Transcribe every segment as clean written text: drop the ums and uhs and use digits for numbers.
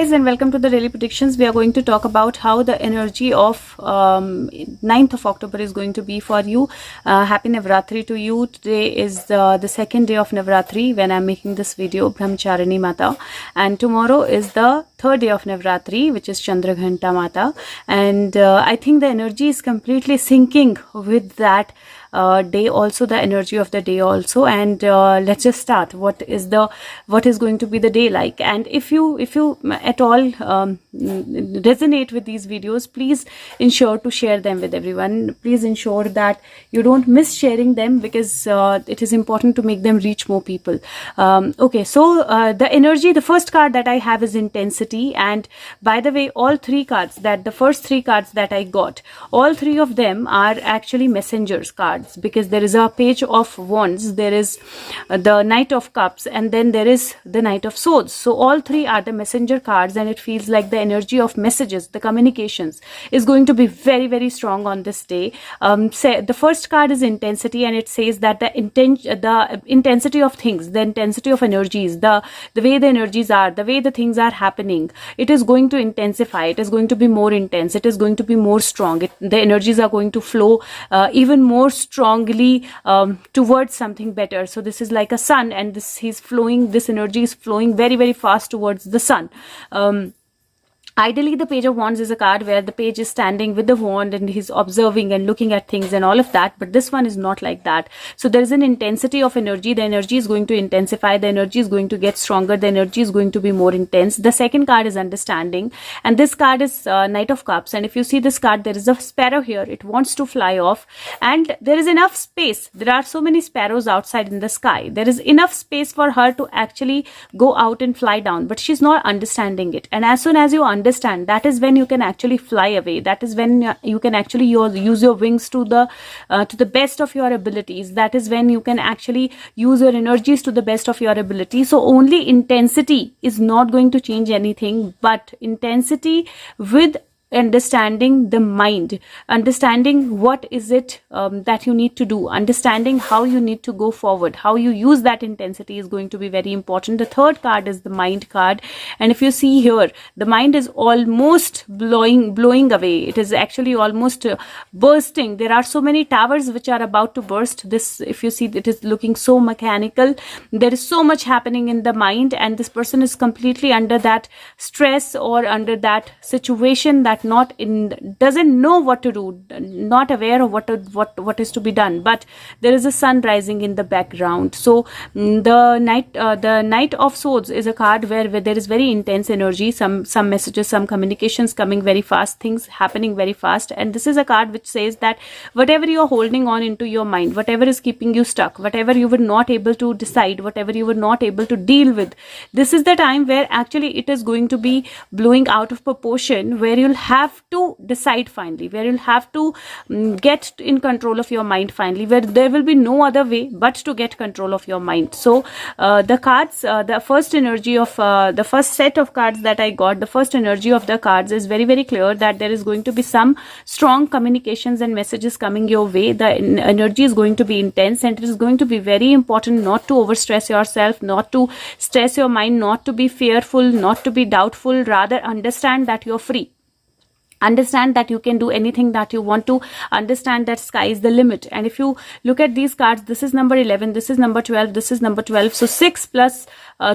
guys, and welcome to the daily predictions. We are going to talk about how the energy of 9th of October is going to be for you. Happy Navratri to you. Today is the second day of Navratri when I'm making this video, Brahmacharini Mata, and tomorrow is the third day of Navratri, which is Chandraghanta Mata, and I think the energy is completely syncing with that day also, the energy of the day also. And let's just start. What is going to be the day like? And if you at all resonate with these videos, please ensure to share them with everyone. Please ensure that you don't miss sharing them, because it is important to make them reach more people. Okay, so the energy, the first card that I have is intensity. And by the way, all three cards, the first three cards that I got, all three of them are actually messengers cards, because there is a page of wands, there is the Knight of Cups, and then there is the Knight of Swords. So all three are the messenger cards, and it feels like the energy of messages, the communications, is going to be very, very strong on this day. The first card is intensity, and it says that the intensity of things, the intensity of energies, the way the energies are, the way the things are happening, it is going to intensify. It is going to be more intense. It is going to be more strong. The energies are going to flow even more strongly towards something better. So this is like a sun, and this energy is flowing very, very fast towards the sun. Ideally, the Page of Wands is a card where the page is standing with the wand and he's observing and looking at things and all of that, but this one is not like that. So there is an intensity of energy. The energy is going to intensify. The energy is going to get stronger. The energy is going to be more intense. The second card is understanding, and this card is Knight of Cups. And if you see this card, there is a sparrow here. It wants to fly off, and there is enough space. There are so many sparrows outside in the sky. There is enough space for her to actually go out and fly down, but she's not understanding it. And as soon as you understand, that is when you can actually fly away. That is when you can actually use your wings to the best of your abilities. That is when you can actually use your energies to the best of your ability. So only intensity is not going to change anything, but intensity with understanding the mind, understanding what is it that you need to do, understanding how you need to go forward, how you use that intensity is going to be very important. The third card is the mind card, and if you see here, the mind is almost blowing away. It is actually almost bursting. There are so many towers which are about to burst. This, if you see, it is looking so mechanical. There is so much happening in the mind, and this person is completely under that stress or under that situation that doesn't know what to do, not aware of what is to be done. But there is a sun rising in the background. So the Knight of Swords is a card where there is very intense energy, some messages, some communications coming very fast, things happening very fast. And this is a card which says that whatever you are holding on into your mind, whatever is keeping you stuck, whatever you were not able to decide, whatever you were not able to deal with, this is the time where actually it is going to be blowing out of proportion, where you'll have to decide finally, where you'll have to get in control of your mind finally, where there will be no other way but to get control of your mind. So the cards, the first energy of the first set of cards that I got, the first energy of the cards is very, very clear that there is going to be some strong communications and messages coming your way. The energy is going to be intense, and it is going to be very important not to overstress yourself, not to stress your mind, not to be fearful, not to be doubtful. Rather, understand that you're free. Understand that you can do anything that you want to. Understand that sky is the limit. And if you look at these cards, this is number 11, this is number 12, this is number 12. So 6 plus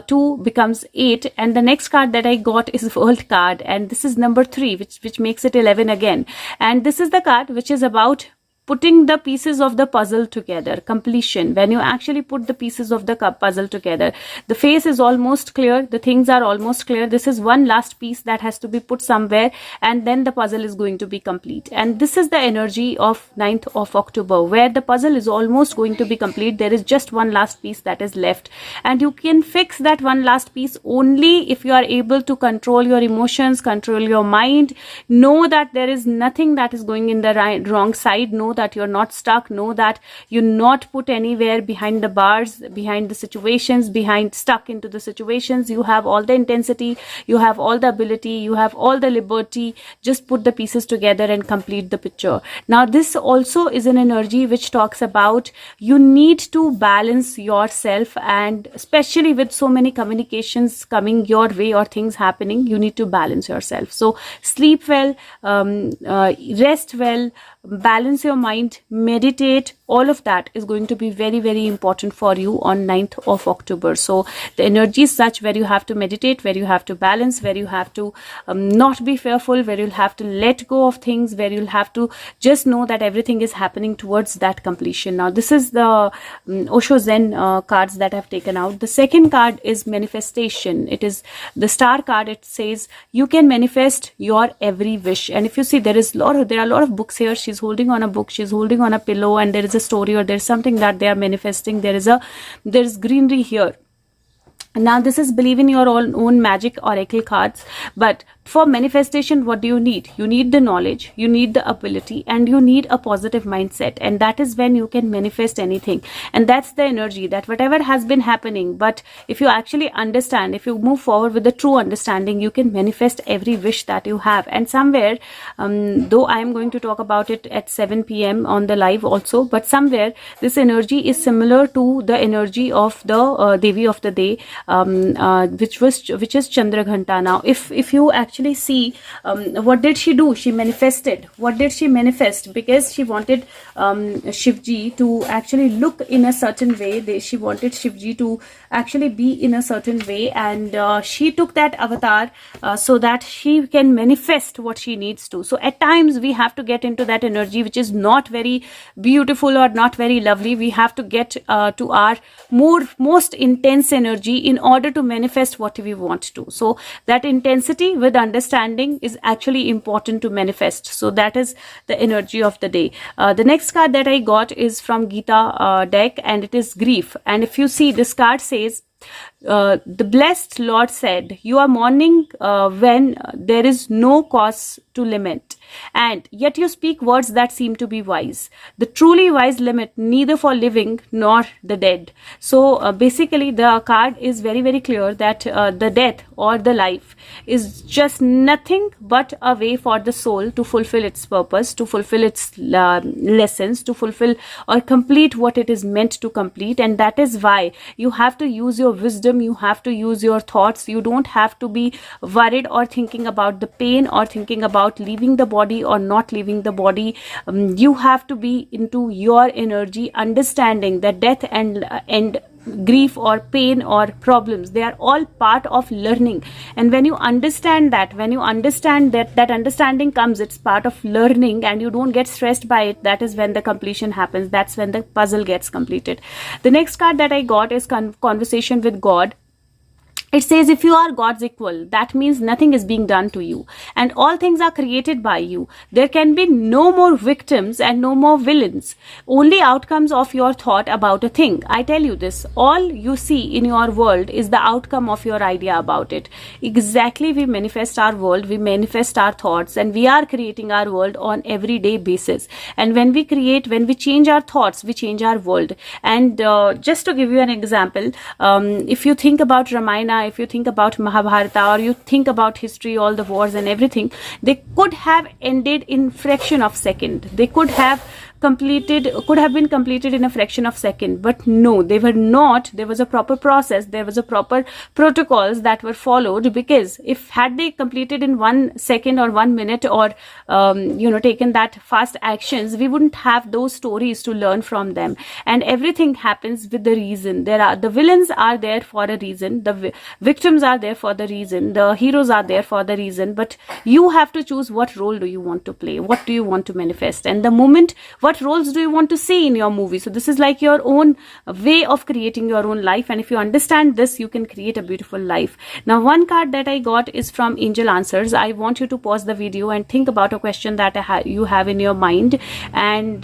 2 becomes 8. And the next card that I got is World card, and this is number 3, which makes it 11 again. And this is the card which is about putting the pieces of the puzzle together, completion. When you actually put the pieces of the puzzle together, the face is almost clear, the things are almost clear. This is one last piece that has to be put somewhere, and then the puzzle is going to be complete. And this is the energy of 9th of October, where the puzzle is almost going to be complete. There is just one last piece that is left, and you can fix that one last piece only if you are able to control your emotions, control your mind. Know that there is nothing that is going in the wrong side. Know that you're not stuck, know that you're not put anywhere behind the bars, behind the situations, stuck into the situations. You have all the intensity, you have all the ability, you have all the liberty. Just put the pieces together and complete the picture. Now this also is an energy which talks about you need to balance yourself, and especially with so many communications coming your way or things happening, you need to balance yourself. So sleep well, rest well, balance your mind, meditate. All of that is going to be very, very important for you on 9th of October. So the energy is such where you have to meditate, where you have to balance, where you have to not be fearful, where you'll have to let go of things, where you'll have to just know that everything is happening towards that completion. Now this is the Osho Zen cards that I've taken out. The second card is manifestation. It is the star card. It says you can manifest your every wish. And if you see, there are a lot of books here. She's holding on a book, she's holding on a pillow, and there is a story or there's something that they are manifesting. There's greenery here. Now this is believe in your own magic oracle cards. But for manifestation, what do you need? You need the knowledge, you need the ability, and you need a positive mindset. And that is when you can manifest anything. And that's the energy, that whatever has been happening, but if you actually understand, if you move forward with the true understanding, you can manifest every wish that you have. And somewhere, though I am going to talk about it at 7 p.m. on the live also, but somewhere this energy is similar to the energy of the Devi of the day, which is Chandraghanta. Now if you actually see, what did she do? She manifested. What did she manifest? Because she wanted Shivji to actually look in a certain way. She wanted Shivji to actually be in a certain way, and she took that avatar so that she can manifest what she needs to. So at times we have to get into that energy which is not very beautiful or not very lovely. We have to get to our most intense energy in order to manifest what we want to. So that intensity with understanding is actually important to manifest. So that is the energy of the day. The next card that I got is from Gita deck, and it is grief. And if you see, this card says, the blessed Lord said, you are mourning when there is no cause to lament, and yet you speak words that seem to be wise. The truly wise lament neither for living nor the dead. So basically the card is very, very clear that the death or the life is just nothing but a way for the soul to fulfill its purpose, to fulfill its lessons, to fulfill or complete what it is meant to complete. And that is why you have to use your wisdom, you have to use your thoughts. You don't have to be worried or thinking about the pain or thinking about leaving the body or not leaving the body. You have to be into your energy, understanding that death and grief or pain or problems, they are all part of learning. And when you understand that, that understanding comes, it's part of learning, and you don't get stressed by it, that is when the completion happens. That's when the puzzle gets completed. The next card that I got is conversation with God. It says, if you are God's equal, that means nothing is being done to you, and all things are created by you. There can be no more victims and no more villains, only outcomes of your thought about a thing. I tell you this, all you see in your world is the outcome of your idea about it. Exactly, we manifest our world, we manifest our thoughts, and we are creating our world on everyday basis. And when we change our thoughts, we change our world. And just to give you an example, if you think about Ramayana, if you think about Mahabharata, or you think about history, all the wars and everything, they could have ended in fraction of second. They could have been completed in a fraction of second, but no, they were not. There was a proper process, there was a proper protocols that were followed, because if had they completed in 1 second or 1 minute, or taken that fast actions, we wouldn't have those stories to learn from them. And everything happens with the reason. The villains are there for a reason, the victims are there for the reason, the heroes are there for the reason, but you have to choose what role do you want to play, what do you want to manifest, and the moment, what roles do you want to see in your movie. So this is like your own way of creating your own life, and if you understand this, you can create a beautiful life. Now one card that I got is from Angel Answers. I want you to pause the video and think about a question that you have in your mind, and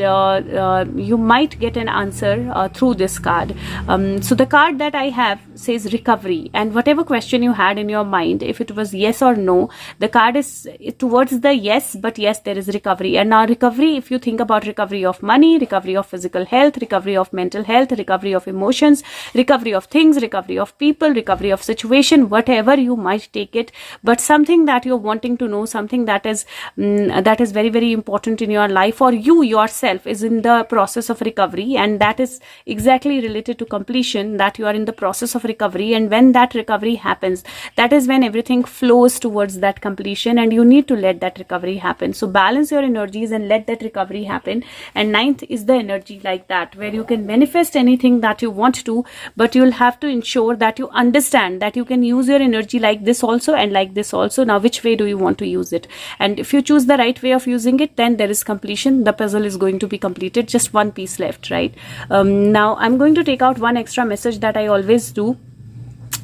you might get an answer through this card. So the card that I have says recovery, and whatever question you had in your mind, if it was yes or no, the card is towards the yes, but yes, there is recovery. And now recovery, if you think about recovery, recovery of money, recovery of physical health, recovery of mental health, recovery of emotions, recovery of things, recovery of people, recovery of situation, whatever you might take it, but something that you're wanting to know, something that is very, very important in your life, or you yourself is in the process of recovery, and that is exactly related to completion, that you are in the process of recovery. And when that recovery happens, that is when everything flows towards that completion, and you need to let that recovery happen. So balance your energies and let that recovery happen. And ninth is the energy like that, where you can manifest anything that you want to, but you'll have to ensure that you understand that you can use your energy like this also and like this also. Now which way do you want to use it? And if you choose the right way of using it, then there is completion. The puzzle is going to be completed, just one piece left, right? Now I'm going to take out one extra message that I always do,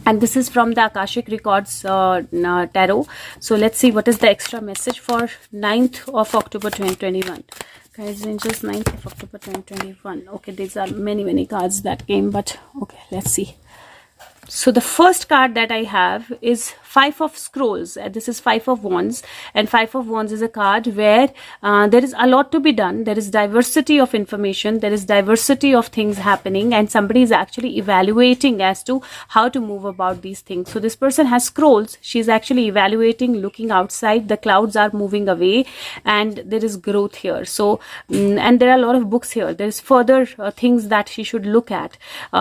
and this is from the Akashic Records tarot. So let's see what is the extra message for 9th of October 2021. Guys, angels, 9th of October 2021. Okay, these are many cards that came, but okay, let's see. So the first card that I have is Five of Scrolls. This is Five of Wands, and Five of Wands is a card where there is a lot to be done. There is diversity of information, there is diversity of things happening, and somebody is actually evaluating as to how to move about these things. So this person has scrolls. She's actually evaluating, looking outside. The clouds are moving away, and there is growth here. So and there are a lot of books here. There is further things that she should look at.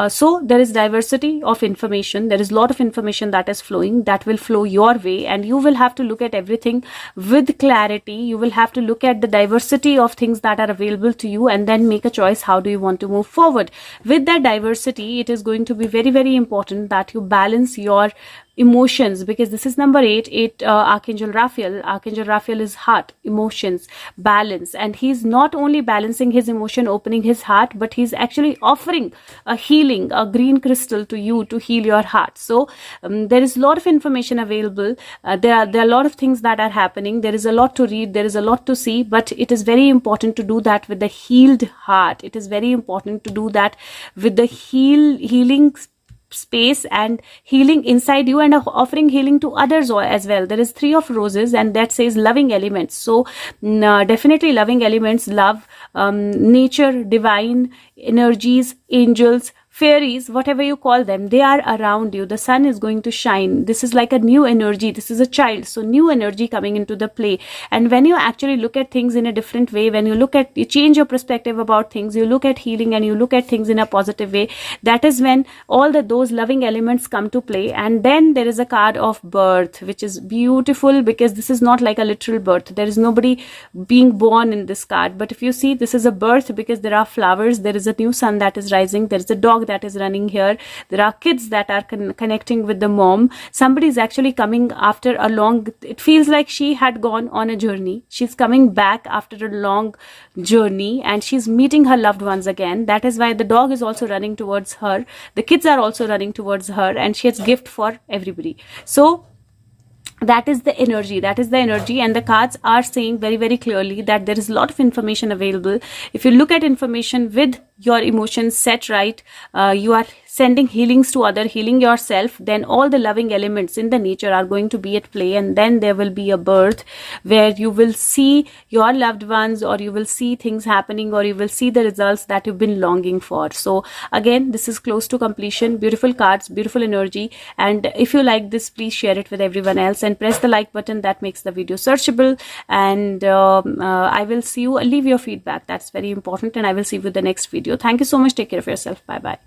So there is diversity of information. There is a lot of information that is flowing, that will flow your way, and you will have to look at everything with clarity. You will have to look at the diversity of things that are available to you, and then make a choice. How do you want to move forward? With that diversity, it is going to be very, very important that you balance your emotions, because this is number 8, Archangel Raphael. Archangel Raphael is heart, emotions, balance, and he's not only balancing his emotion, opening his heart, but he's actually offering a healing, a green crystal to you to heal your heart. So there is a lot of information available. There are a lot of things that are happening. There is a lot to read, there is a lot to see, but it is very important to do that with the healed heart. It is very important to do that with the healing space and healing inside you, and offering healing to others as well. There is 3 of Roses, and that says loving elements. So definitely loving elements, love, nature, divine energies, angels, fairies, whatever you call them, they are around you. The sun is going to shine. This is like a new energy. This is a child. So new energy coming into the play. And when you actually look at things in a different way, when you change your perspective about things, you look at healing and you look at things in a positive way, that is when all those loving elements come to play. And then there is a card of birth, which is beautiful, because this is not like a literal birth. There is nobody being born in this card. But if you see, this is a birth because there are flowers. There is a new sun that is rising. There is a dog that is running here. There are kids that are connecting with the mom. Somebody is actually coming after a long, it feels like she had gone on a journey. She's coming back after a long journey, and she's meeting her loved ones again. That is why the dog is also running towards her. The kids are also running towards her, and she has gift for everybody. So that is the energy, and the cards are saying very, very clearly that there is a lot of information available. If you look at information with your emotions set right, you are sending healings to other, healing yourself, then all the loving elements in the nature are going to be at play, and then there will be a birth where you will see your loved ones, or you will see things happening, or you will see the results that you've been longing for. So again, this is close to completion. Beautiful cards, beautiful energy, and if you like this, please share it with everyone else and press the like button. That makes the video searchable, and I will see you. Leave your feedback, that's very important, and I will see you with the next video. Thank you so much. Take care of yourself. Bye bye.